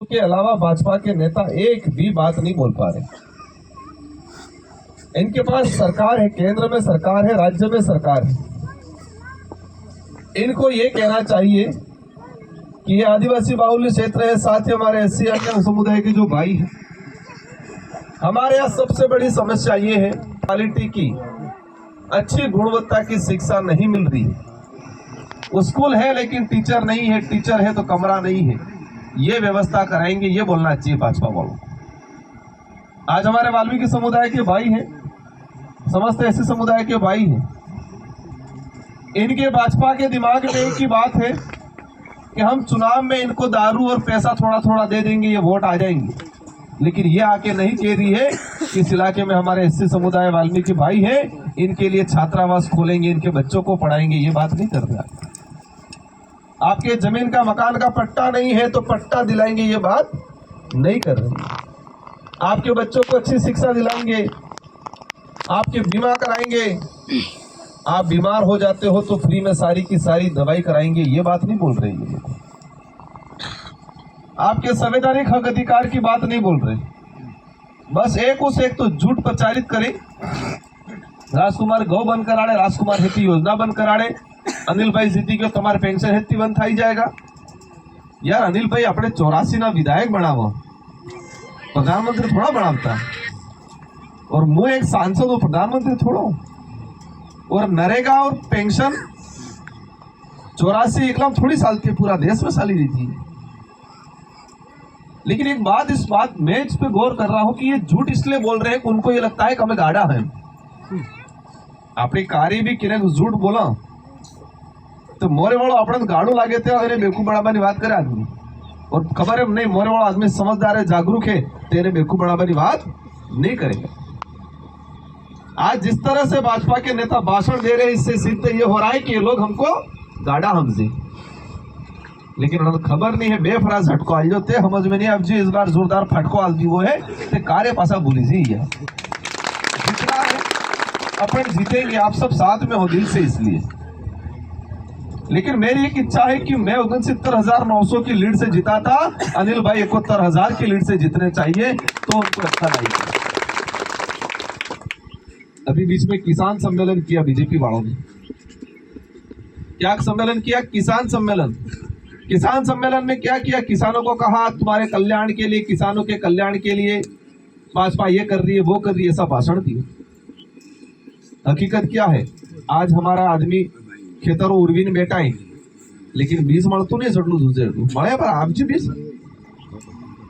के अलावा भाजपा के नेता एक भी बात नहीं बोल पा रहे। इनके पास सरकार है, केंद्र में सरकार है, राज्य में सरकार है। इनको ये कहना चाहिए कि ये आदिवासी बाहुल्य क्षेत्र है, साथ ही हमारे एससी अन्य समुदाय के जो भाई हैं, हमारे यहाँ सबसे बड़ी समस्या ये है क्वालिटी की, अच्छी गुणवत्ता की शिक्षा नहीं मिल रही है। स्कूल है लेकिन टीचर नहीं है, टीचर है तो कमरा नहीं है। ये व्यवस्था कराएंगे, ये बोलना चाहिए भाजपा वालों। आज हमारे वाल्मीकि समुदाय के भाई हैं, समस्त एससी समुदाय के भाई हैं। इनके भाजपा के दिमाग में एक ही बात है कि हम चुनाव में इनको दारू और पैसा थोड़ा थोड़ा दे देंगे, ये वोट आ जाएंगे। लेकिन ये आके नहीं कह रही है कि इस इलाके में हमारे एससी समुदाय वाल्मीकि भाई हैं, इनके लिए छात्रावास खोलेंगे, इनके बच्चों को पढ़ाएंगे। ये बात नहीं कर रहा। आपके जमीन का मकान का पट्टा नहीं है तो पट्टा दिलाएंगे, ये बात नहीं कर रहे। आपके बच्चों को अच्छी शिक्षा दिलाएंगे, आपके बीमा कराएंगे, आप बीमार हो जाते हो तो फ्री में सारी की सारी दवाई कराएंगे, ये बात नहीं बोल रहे ये। आपके संवैधानिक हक अधिकार की बात नहीं बोल रहे। बस एक उस एक तो झूठ प्रचारित करे, राजकुमार गौ बंद कराड़े, राजकुमार हेती योजना बंद कराड़े, अनिल भाई जीती गयो तुम्हारे पेंशन हेती बंद थी जाएगा। यार अनिल भाई अपने 84 ना विधायक बनावो, प्रधानमंत्री थोड़ा बनावता। और मैं एक सांसद हूं, प्रधानमंत्री थोड़ा। और नरेगा और पेंशन 84 एकलम थोड़ी साल के पूरा देश में साली रही थी। लेकिन एक बात, इस बात मैं इस पे गौर कर रहा हूं कि ये झूठ इसलिए बोल रहे हैं कि उनको ये लगता है कि हमें गाड़ा है। अपनी कार्य भी किने झूठ बोला तो मोरे वालों अपने गाड़ू लागे थे और बेवकूफ बनाने बात करे आदमी। और खबर है नहीं, मोरे वालों आदमी समझदार है, जागरूक है, तेरे बेवकूफ बनाने बात नहीं करेगा। आज जिस तरह से भाजपा के नेता भाषण दे रहे हैं, इससे सिद्ध ये हो रहा है कि ये लोग हमको गाड़ा हमसे, लेकिन उन्हें खबर नहीं है। बेफराज झटको आल जो ते समझ में नहीं। अब जी इस बार जोरदार फटको आल दी वो है ते कार्य पासा भूली सी है। जितना है अपन जीतेंगे, आप सब साथ में हो दिल से, इसलिए। लेकिन मेरी एक इच्छा है कि मैं 69,900 की लीड से जीता था, अनिल भाई 71,000 की लीड से जीतने चाहिए तो उनको अच्छा लगेगा। अभी बीच में किसान सम्मेलन किया बीजेपी वालों ने। क्या सम्मेलन किया? किसान सम्मेलन। किसान सम्मेलन में क्या किया? किसानों को कहा तुम्हारे कल्याण के लिए, किसानों के कल्याण के लिए भाजपा ये कर रही है, वो कर रही है, ऐसा भाषण दिया। हकीकत क्या है? आज हमारा आदमी खेतरों उर्वीन बैठा है, लेकिन बीज मळतो नहीं सटलू दूसरे मळे पर आमची बीज।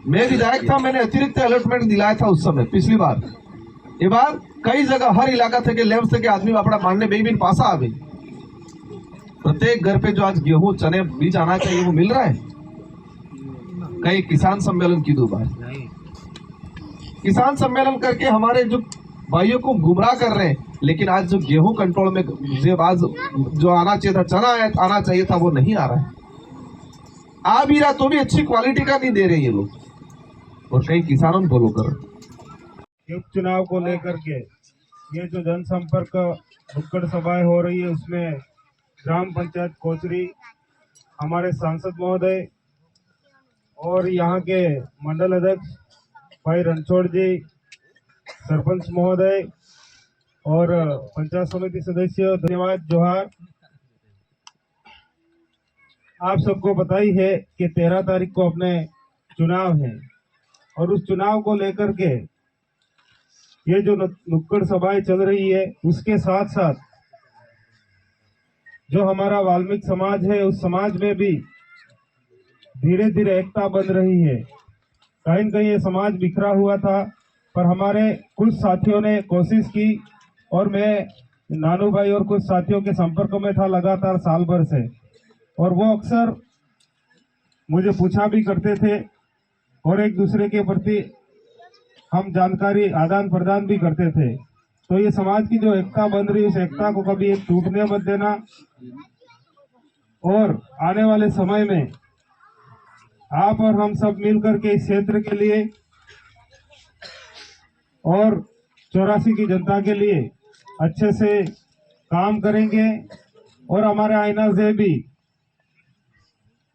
मैं विधायक था, मैंने अतिरिक्त अलॉटमेंट दिलाया था उस समय, पिछली बार। ये बार कई जगह हर इलाका थे लेफ्ट से के आदमी अपना मानने बेबीन पासा आ गई। प्रत्येक घर पे जो आज गेहूं चने बीज आना चाहिए वो मिल रहा है। कई किसान सम्मेलन की 2 बार किसान सम्मेलन करके हमारे जो भाइयों को गुमराह कर रहे हैं। लेकिन आज जो गेहूं कंट्रोल में आज जो आना चाहिए था, चना आना चाहिए था, वो नहीं आ रहा है। आ भी रहा तो भी अच्छी क्वालिटी का नहीं दे रहे ये लोग, और कई किसानों बोलो कर। उपचुनाव को लेकर के ये जो जनसंपर्क नुक्कड़ सभाएं हो रही है, उसमें ग्राम पंचायत कोचरी, हमारे सांसद महोदय और यहाँ के मंडल अध्यक्ष भाई रणछोड़ जी, सरपंच महोदय और पंचायत समिति सदस्य, धन्यवाद, जोहार। आप सबको पता ही है कि 13 तारीख को अपने चुनाव है, और उस चुनाव को लेकर के ये जो नुक्कड़ सभाएं चल रही है, उसके साथ साथ जो हमारा वाल्मीकि समाज है, उस समाज में भी धीरे धीरे एकता बन रही है। कहीं न कहीं ये समाज बिखरा हुआ था, पर हमारे कुछ साथियों ने कोशिश की, और मैं नानू भाई और कुछ साथियों के संपर्क में था लगातार साल भर से, और वो अक्सर मुझे पूछा भी करते थे, और एक दूसरे के प्रति हम जानकारी आदान प्रदान भी करते थे। तो ये समाज की जो एकता बन रही है, उस एकता को कभी एक टूटने मत देना, और आने वाले समय में आप और हम सब मिलकर के इस क्षेत्र के लिए और 84 की जनता के लिए अच्छे से काम करेंगे। और हमारे आईना से भी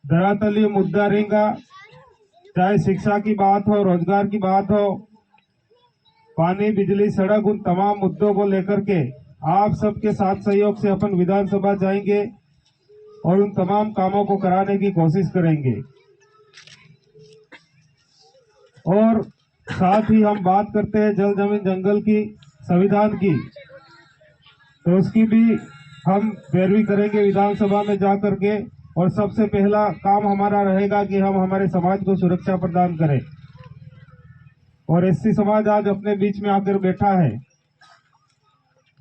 धरातलीय मुद्दा रहेगा चाहे शिक्षा की बात हो, रोजगार की बात हो, पानी, बिजली, सड़क, उन तमाम मुद्दों को लेकर के आप सबके साथ सहयोग से अपन विधानसभा जाएंगे और उन तमाम कामों को कराने की कोशिश करेंगे। और साथ ही हम बात करते हैं जल जमीन जंगल की, संविधान की, तो उसकी भी हम पैरवी करेंगे विधानसभा में जा करके। और सबसे पहला काम हमारा रहेगा कि हम हमारे समाज को सुरक्षा प्रदान करें। और एससी समाज आज अपने बीच में आकर बैठा है।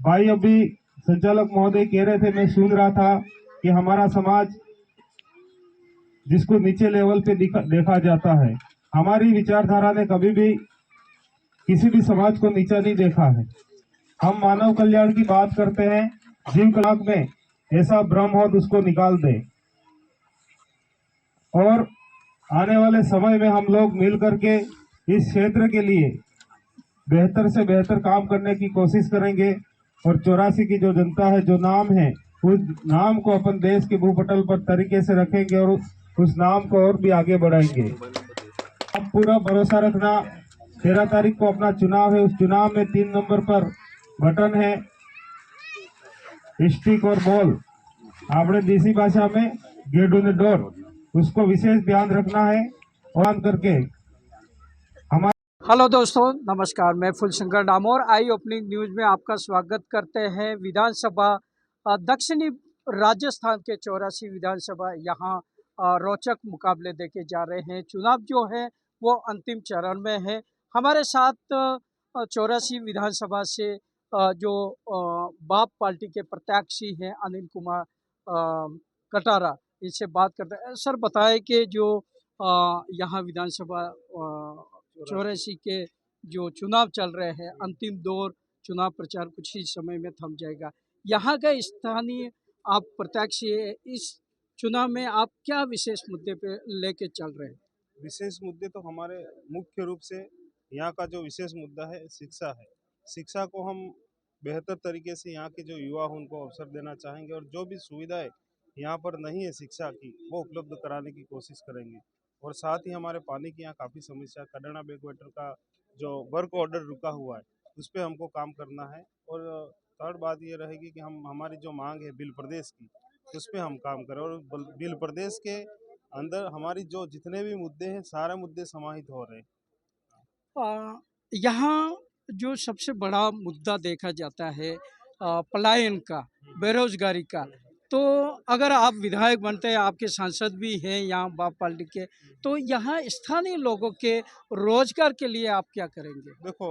भाई अभी संचालक महोदय कह रहे थे, मैं सुन रहा था कि हमारा समाज जिसको नीचे लेवल पे देखा जाता है, हमारी विचारधारा ने कभी भी किसी भी समाज को नीचा नहीं देखा है। हम मानव कल्याण की बात करते हैं, जीव कलाक में ऐसा भ्रम हो तो उसको निकाल दे। और आने वाले समय में हम लोग मिल करके इस क्षेत्र के लिए बेहतर से बेहतर काम करने की कोशिश करेंगे। और 84 की जो जनता है, जो नाम है, उस नाम को अपन देश के भूपटल पर तरीके से रखेंगे और उस नाम को और भी आगे बढ़ाएंगे। अब पूरा भरोसा रखना, 13 तारीख को अपना चुनाव है। उस चुनाव में 3 नंबर पर बटन है, स्टिक और बॉल, आपने देसी भाषा में गेट ऑन द डोर, उसको विशेष ध्यान रखना है। और करके हेलो दोस्तों, नमस्कार। मैं फुलशंकर डामोर आई ओपनिंग न्यूज़ में आपका स्वागत करते हैं। विधानसभा दक्षिणी राजस्थान के 84 विधानसभा यहाँ रोचक मुकाबले देखे जा रहे हैं। चुनाव जो है वो अंतिम चरण में है। हमारे साथ 84 विधानसभा से जो बाप पार्टी के प्रत्याशी हैं अनिल कुमार कटारा, इनसे बात करते हैं। सर बताएं कि जो यहाँ विधानसभा 84 के जो चुनाव चल रहे हैं, अंतिम दौर, चुनाव प्रचार कुछ ही समय में थम जाएगा। यहाँ का स्थानीय आप प्रत्याशी है, इस चुनाव में आप क्या विशेष मुद्दे पे लेके चल रहे हैं? विशेष मुद्दे तो हमारे मुख्य रूप से यहाँ का जो विशेष मुद्दा है शिक्षा है। शिक्षा को हम बेहतर तरीके से यहाँ के जो युवा हैं उनको अवसर देना चाहेंगे और जो भी सुविधाएं यहाँ पर नहीं है शिक्षा की, वो उपलब्ध कराने की कोशिश करेंगे। और साथ ही हमारे पानी की यहाँ काफ़ी समस्या, कडाना बैकवाटर का जो वर्क ऑर्डर रुका हुआ है उस पर हमको काम करना है। और थर्ड बात ये रहेगी कि हम हमारी जो मांग है बिल प्रदेश की, उस पर हम काम करें। और बिल प्रदेश के अंदर हमारी जो जितने भी मुद्दे हैं सारे मुद्दे समाहित हो रहे हैं। यहाँ जो सबसे बड़ा मुद्दा देखा जाता है पलायन का, बेरोजगारी का, तो अगर आप विधायक बनते हैं, आपके सांसद भी हैं यहाँ बाप पार्टी के, तो यहाँ स्थानीय लोगों के रोजगार के लिए आप क्या करेंगे? देखो,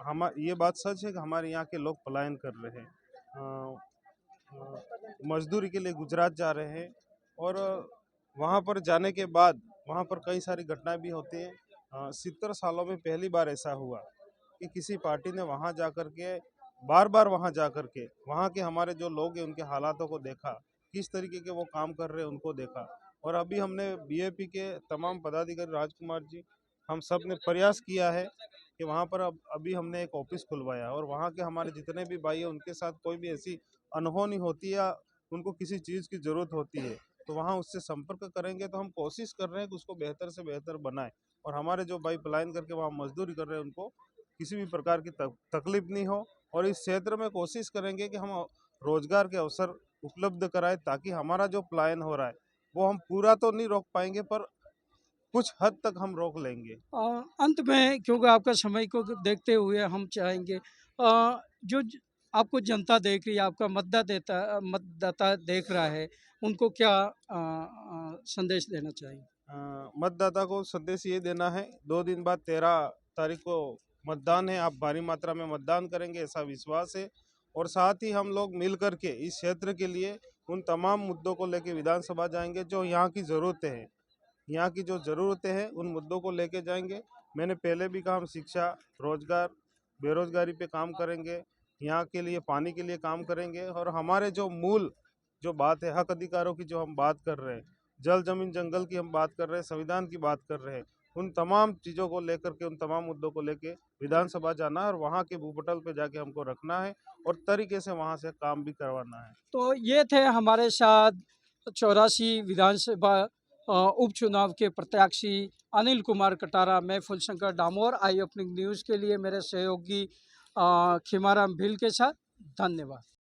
हम ये बात सच है कि हमारे यहाँ के लोग पलायन कर रहे हैं, मजदूरी के लिए गुजरात जा रहे हैं। और वहाँ पर जाने के बाद वहाँ पर कई सारी घटनाएं भी होती हैं। 70 सालों में पहली बार ऐसा हुआ कि किसी पार्टी ने वहाँ जा कर के बार बार वहाँ जा कर के वहाँ के हमारे जो लोग हैं उनके हालातों को देखा, किस तरीके के वो काम कर रहे हैं उनको देखा। और अभी हमने बीएपी के तमाम पदाधिकारी, राजकुमार जी, हम सब ने प्रयास किया है कि वहाँ पर अभी हमने एक ऑफिस खुलवाया और वहाँ के हमारे जितने भी भाई हैं उनके साथ कोई भी ऐसी अनहोनी होती है या उनको किसी चीज़ की ज़रूरत होती है तो वहाँ उससे संपर्क करेंगे। तो हम कोशिश कर रहे हैं कि उसको बेहतर से बेहतर बनाएं। और हमारे जो भाई पलायन करके वहाँ मजदूरी कर रहे हैं उनको किसी भी प्रकार की तकलीफ नहीं हो। और इस क्षेत्र में कोशिश करेंगे कि हम रोजगार के अवसर उपलब्ध कराएं ताकि हमारा जो पलायन हो रहा है वो हम पूरा तो नहीं रोक पाएंगे पर कुछ हद तक हम रोक लेंगे। अंत में, क्योंकि आपका समय को देखते हुए हम चाहेंगे जो आपको जनता देख रही है, आपका मतदाता देख रहा है, उनको क्या संदेश देना चाहिए? मतदाता को संदेश ये देना है, 2 दिन बाद 13 तारीख को मतदान है, आप भारी मात्रा में मतदान करेंगे ऐसा विश्वास है। और साथ ही हम लोग मिल कर के इस क्षेत्र के लिए उन तमाम मुद्दों को लेकर विधानसभा जाएंगे जो यहाँ की ज़रूरतें हैं, यहाँ की जो ज़रूरतें हैं उन मुद्दों को लेके जाएंगे। मैंने पहले भी कहा, हम शिक्षा, रोजगार, बेरोजगारी पे काम करेंगे, यहाँ के लिए पानी के लिए काम करेंगे। और हमारे जो मूल जो बात है, हक अधिकारों की जो हम बात कर रहे हैं, जल जमीन जंगल की हम बात कर रहे हैं, संविधान की बात कर रहे हैं, उन तमाम चीज़ों को लेकर के, उन तमाम मुद्दों को लेके विधानसभा जाना है और वहाँ के भूपटल पे जाके हमको रखना है और तरीके से वहाँ से काम भी करवाना है। तो ये थे हमारे साथ 84 विधानसभा उपचुनाव के प्रत्याशी अनिल कुमार कटारा, मैं फुलशंकर डामोर, आई ओपनिंग न्यूज़ के लिए मेरे सहयोगी खीमाराम भील के साथ। धन्यवाद।